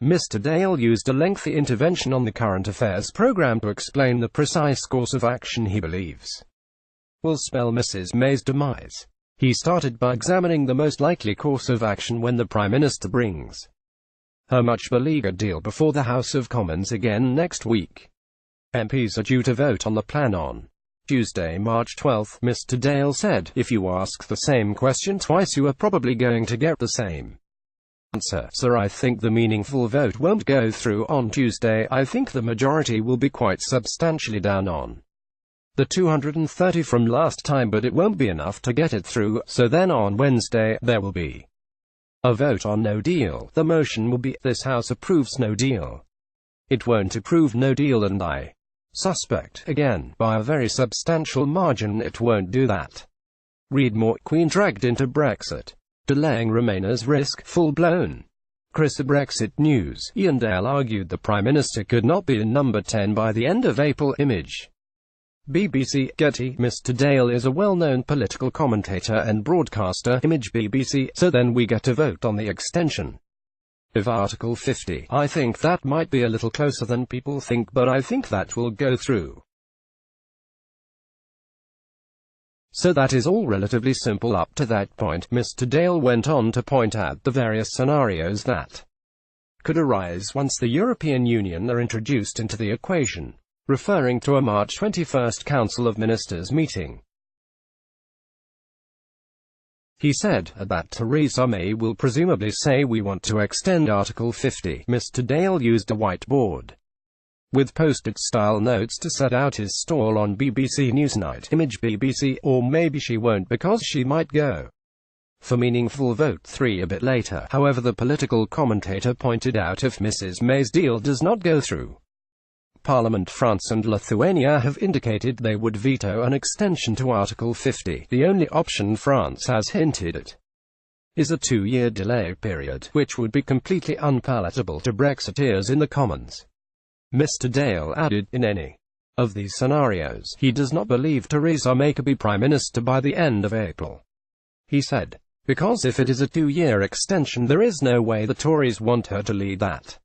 Mr. Dale used a lengthy intervention on the current affairs programme to explain the precise course of action he believes will spell Mrs. May's demise. He started by examining the most likely course of action when the Prime Minister brings her much-beleaguered deal before the House of Commons again next week. MPs are due to vote on the plan on Tuesday, March 12. Mr. Dale said, "If you ask the same question twice you are probably going to get the same answer. Sir, I think the meaningful vote won't go through on Tuesday. I think the majority will be quite substantially down on the 230 from last time, but it won't be enough to get it through, so then on Wednesday, there will be a vote on no deal. The motion will be, this House approves no deal. It won't approve no deal, and I suspect, again, by a very substantial margin, it won't do that." Read more. Queen dragged into Brexit. Delaying Remainers risk full-blown. Brexit news. Iain Dale argued the Prime Minister could not be in number 10 by the end of April. Image BBC. Getty. Mr. Dale is a well-known political commentator and broadcaster. Image BBC. So then we get a vote on the extension of Article 50. I think that might be a little closer than people think, but I think that will go through. So that is all relatively simple up to that point. Mr. Dale went on to point out the various scenarios that could arise once the European Union are introduced into the equation, referring to a March 21 Council of Ministers meeting. He said that Theresa May will presumably say we want to extend Article 50. Mr. Dale used a whiteboard with post-it-style notes to set out his stall on BBC Newsnight. Image BBC. Or maybe she won't, because she might go for meaningful vote 3 a bit later. However, the political commentator pointed out if Mrs. May's deal does not go through, Parliament, France and Lithuania have indicated they would veto an extension to Article 50. The only option France has hinted at is a 2-year delay period, which would be completely unpalatable to Brexiteers in the Commons. Mr. Dale added, in any of these scenarios, he does not believe Theresa May could be Prime Minister by the end of April. He said, because if it is a 2-year extension, there is no way the Tories want her to lead that.